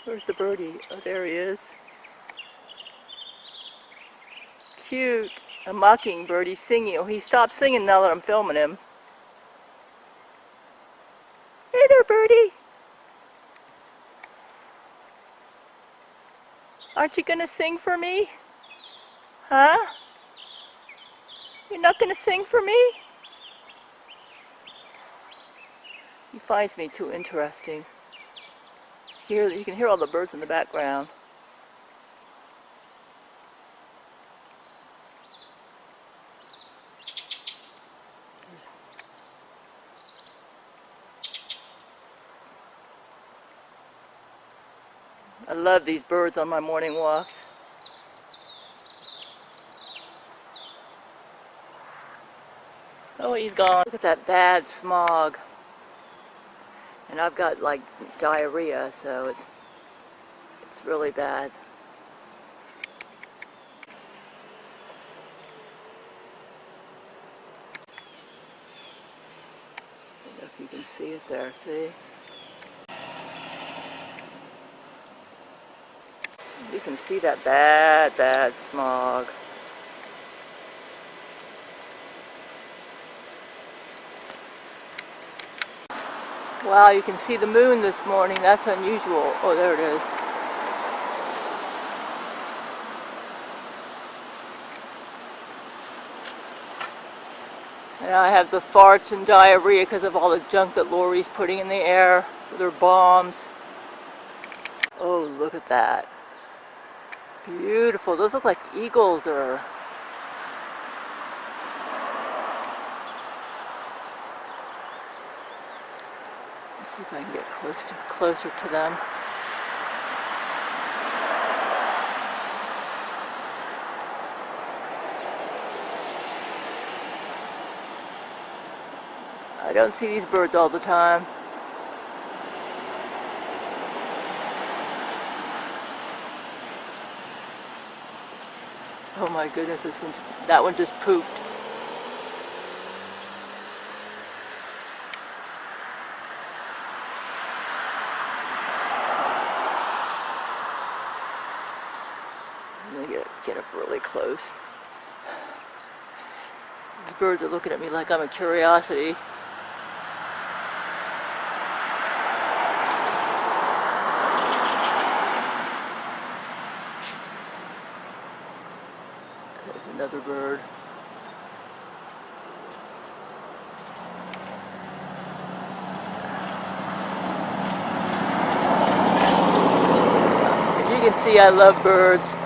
Where's the birdie? Oh, there he is. Cute. A mockingbird. He's singing. Oh, he stopped singing now that I'm filming him. Hey there, birdie. Aren't you gonna sing for me? Huh? You're not gonna sing for me? He finds me too interesting. You can hear all the birds in the background. I love these birds on my morning walks. Oh, he's gone. Look at that bad smog. And I've got like diarrhea, so it's really bad. I don't know if you can see it there, see? You can see that bad smog. Wow, you can see the moon this morning. That's unusual. Oh, there it is. And I have the farts and diarrhea because of all the junk that Loree's putting in the air with her bombs. Oh, look at that. Beautiful. Those look like eagles or... Let's see if I can get closer to them. I don't see these birds all the time. Oh my goodness, that one just pooped. I'm gonna get up really close. These birds are looking at me like I'm a curiosity. There's another bird. As you can see, I love birds.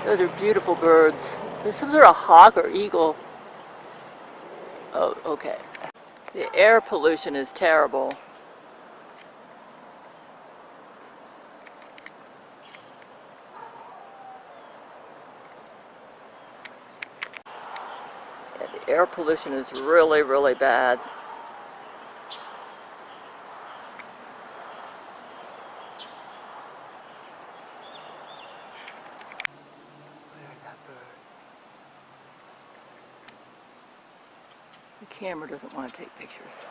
Those are beautiful birds. There's some sort of hawk or eagle. Oh, okay. The air pollution is terrible. Yeah, the air pollution is really, really bad. Where's that bird? The camera doesn't want to take pictures.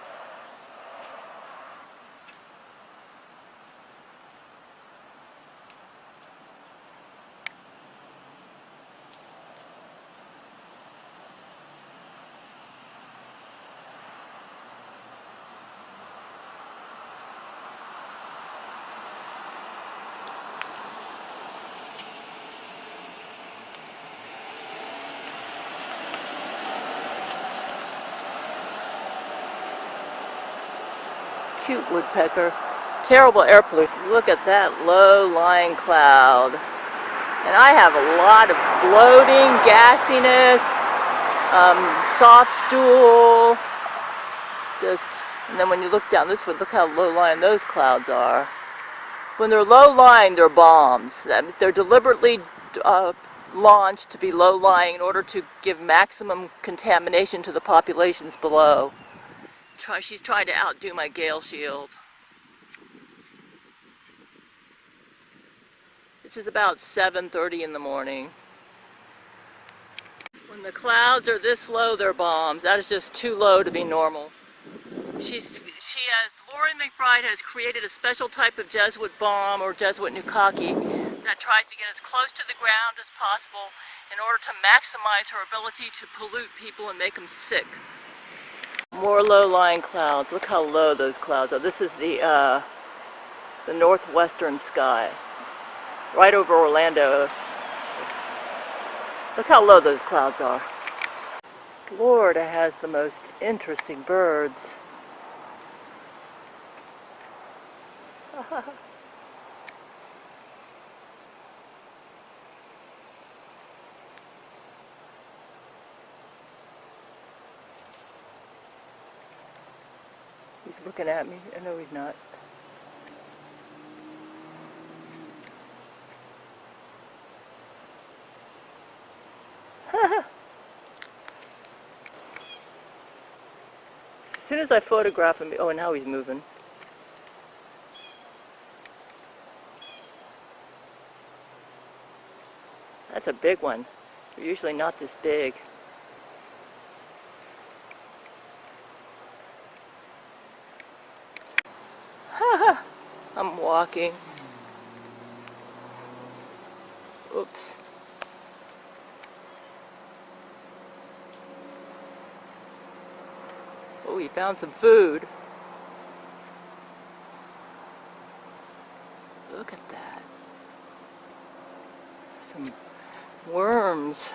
Cute woodpecker. Terrible air pollution. Look at that low-lying cloud. And I have a lot of bloating, gassiness, soft stool. And then when you look down this way, look how low-lying those clouds are. When they're low-lying, they're bombs. They're deliberately launched to be low-lying in order to give maximum contamination to the populations below. She's trying to outdo my Gale shield. This is about 7:30 in the morning. When the clouds are this low, they're bombs. That is just too low to be normal. Loree McBride has created a special type of Jesuit bomb or Jesuit Nukaki that tries to get as close to the ground as possible in order to maximize her ability to pollute people and make them sick. More low-lying clouds. Look how low those clouds are. This is the northwestern sky, right over Orlando. Look how low those clouds are. Florida has the most interesting birds. He's looking at me. No, he's not. As soon as I photograph him, oh, now he's moving. That's a big one. They're usually not this big. I'm walking. Oops. Oh, he found some food. Look at that. Some worms.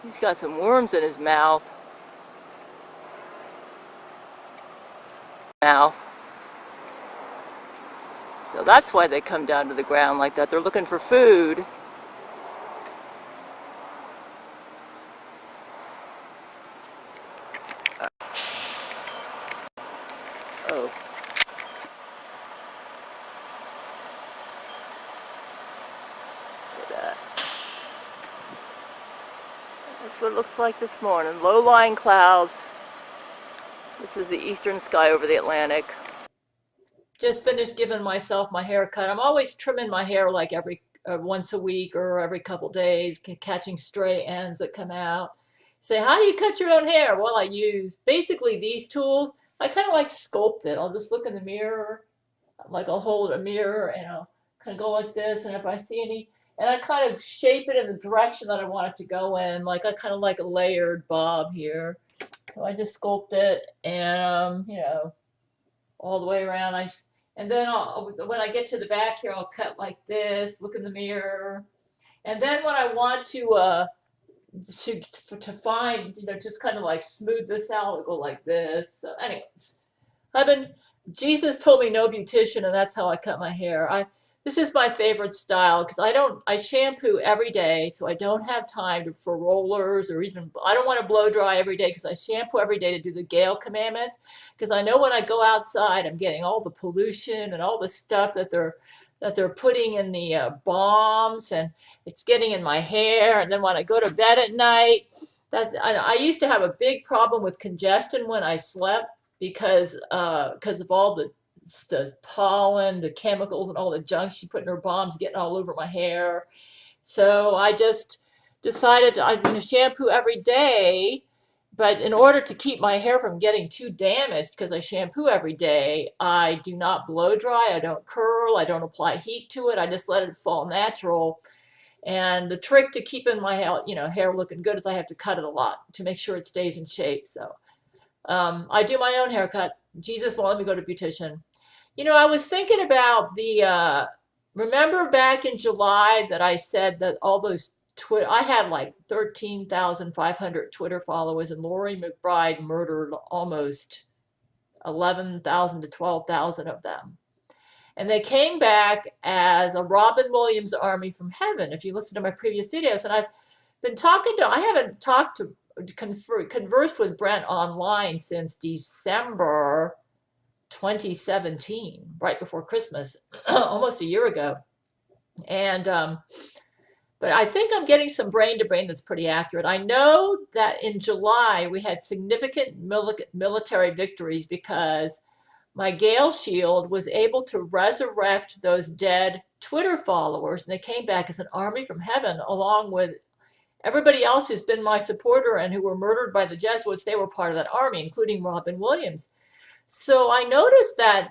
He's got some worms in his mouth. So that's why they come down to the ground like that. They're looking for food. Oh. Look at that. That's what it looks like this morning. Low-lying clouds. This is the eastern sky over the Atlantic. Just finished giving myself my haircut. I'm always trimming my hair like every once a week or every couple days, catching stray ends that come out. Say, how do you cut your own hair? Well, I use basically these tools. I kind of like sculpt it. I'll just look in the mirror, like I'll hold a mirror and I'll kind of go like this. And if I see any, and I kind of shape it in the direction that I want it to go in. Like I kind of like a layered bob here. So I just sculpt it and, all the way around. And then when I get to the back here, I'll cut like this, look in the mirror. And then when I want to find, just kind of like smooth this out, I'll go like this. So anyways, Jesus told me no beautician, and that's how I cut my hair. This is my favorite style because I shampoo every day, so I don't have time for rollers or even, I don't want to blow dry every day because I shampoo every day to do the Gail commandments, because I know when I go outside, I'm getting all the pollution and all the stuff that they're putting in the balms, and it's getting in my hair. And then when I go to bed at night, I used to have a big problem with congestion when I slept because of all the pollen, the chemicals, and all the junk she put in her bombs getting all over my hair. So I just decided I'm going to shampoo every day. But in order to keep my hair from getting too damaged, because I shampoo every day, I do not blow dry, I don't curl, I don't apply heat to it, I just let it fall natural. And the trick to keeping my hair looking good is I have to cut it a lot to make sure it stays in shape. So I do my own haircut. Jesus won't let me go to beautician. I was thinking about remember back in July that I said that all those I had like 13,500 Twitter followers, and Loree McBride murdered almost 11,000 to 12,000 of them. And they came back as a Robin Williams army from heaven, if you listen to my previous videos. And I haven't conversed with Brent online since December 2017, right before Christmas, almost a year ago. And but I think I'm getting some brain to brain that's pretty accurate. I know that in July we had significant military victories because my Gail Shield was able to resurrect those dead Twitter followers, and they came back as an army from heaven, along with Everybody else who's been my supporter and who were murdered by the Jesuits, they were part of that army, including Robin Williams. So I noticed that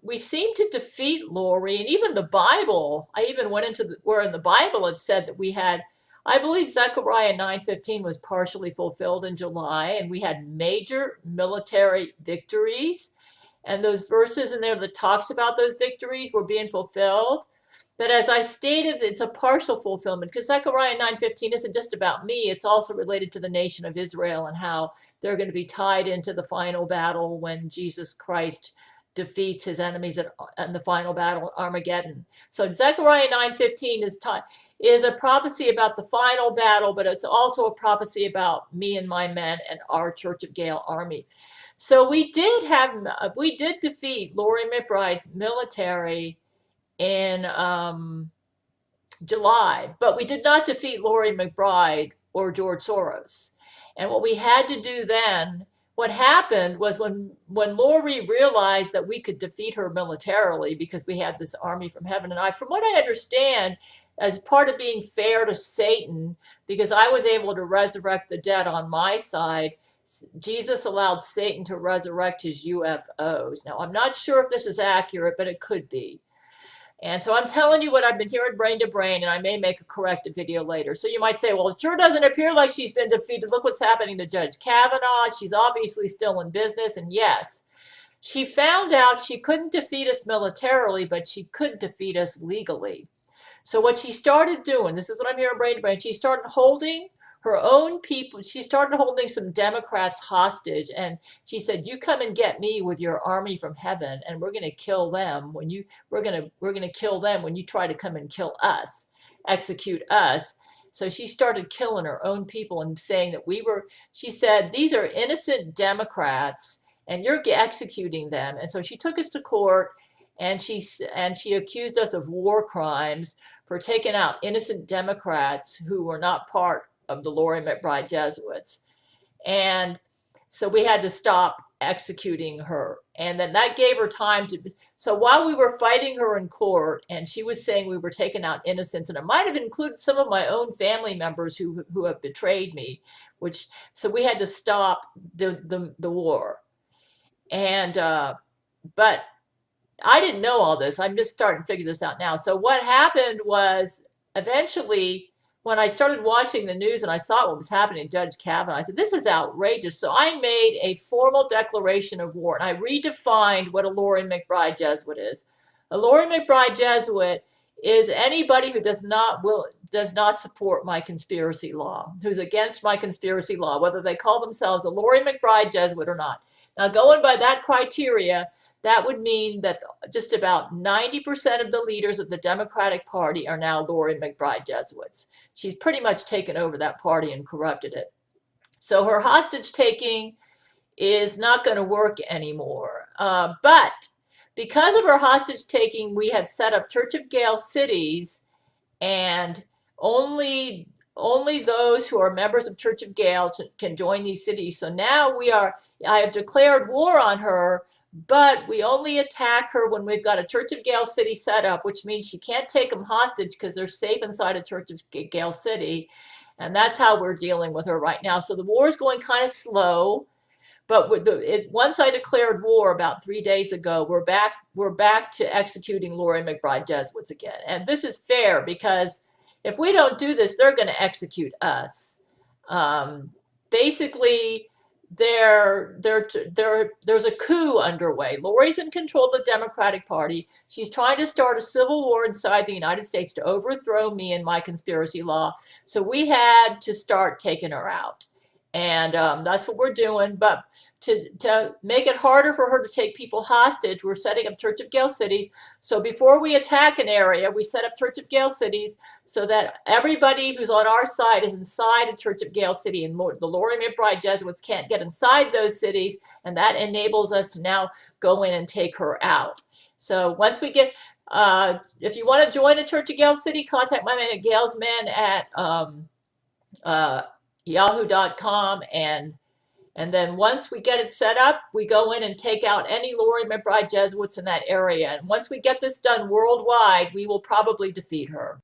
we seem to defeat Loree, and even the Bible. I even went into where in the Bible it said that we had, I believe Zechariah 9:15 was partially fulfilled in July, and we had major military victories. And those verses in there that talks about those victories were being fulfilled. But as I stated, it's a partial fulfillment because Zechariah 9:15 isn't just about me. It's also related to the nation of Israel and how they're going to be tied into the final battle when Jesus Christ defeats his enemies in the final battle, Armageddon. So Zechariah 9:15 is a prophecy about the final battle, but it's also a prophecy about me and my men and our Church of Gail army. So we did defeat Loree McBride's military in July, but we did not defeat Loree McBride or George Soros. And what we had to do then, what happened was when Loree realized that we could defeat her militarily because we had this army from heaven, and from what I understand, as part of being fair to Satan, because I was able to resurrect the dead on my side, Jesus allowed Satan to resurrect his UFOs. Now, I'm not sure if this is accurate, but it could be. And so I'm telling you what I've been hearing brain to brain, and I may make a corrected video later. So you might say, well, it sure doesn't appear like she's been defeated. Look what's happening to Judge Kavanaugh. She's obviously still in business. And yes, she found out she couldn't defeat us militarily, but she could defeat us legally. So what she started doing, this is what I'm hearing brain to brain, she started holding her own people. She started holding some Democrats hostage, and she said, you come and get me with your army from heaven, and we're going to kill them when you we're going to kill them when you try to come and kill us, execute us. So she started killing her own people and saying that she said, these are innocent Democrats and you're executing them. And so she took us to court, and she accused us of war crimes for taking out innocent Democrats who were not part of the Loree McBride Jesuits. And so we had to stop executing her. And then that gave her time to, so while we were fighting her in court and she was saying we were taking out innocents, and it might have included some of my own family members who have betrayed me, so we had to stop the war. And, but I didn't know all this. I'm just starting to figure this out now. So what happened was eventually, when I started watching the news and I saw what was happening to Judge Kavanaugh, I said, this is outrageous. So I made a formal declaration of war, and I redefined what a Loree McBride Jesuit is. A Loree McBride Jesuit is anybody who does not support my conspiracy law, who's against my conspiracy law, whether they call themselves a Loree McBride Jesuit or not. Now, going by that criteria, that would mean that just about 90% of the leaders of the Democratic Party are now Loree McBride Jesuits. She's pretty much taken over that party and corrupted it. So her hostage taking is not going to work anymore. But because of her hostage taking, we have set up Church of Gail cities, and only those who are members of Church of Gail can join these cities. So now I have declared war on her, but we only attack her when we've got a Church of Gail city set up, which means she can't take them hostage because they're safe inside a Church of Gail city. And that's how we're dealing with her right now. So the war is going kind of slow, but once I declared war about 3 days ago, we're back to executing Loree McBride Jesuits again. And this is fair because if we don't do this, they're going to execute us. Basically, there's a coup underway. Loree's in control of the Democratic Party. She's trying to start a civil war inside the United States to overthrow me and my conspiracy law. So we had to start taking her out. And that's what we're doing. But to make it harder for her to take people hostage, we're setting up Church of Gail cities. So before we attack an area, we set up Church of Gail cities so that everybody who's on our side is inside a Church of Gail city, and the Loree McBride Jesuits can't get inside those cities, and that enables us to now go in and take her out. So once we get, if you want to join a Church of Gail city, contact my man at gailsmen at yahoo.com, and then once we get it set up, we go in and take out any Loree McBride Jesuits in that area. And once we get this done worldwide, we will probably defeat her.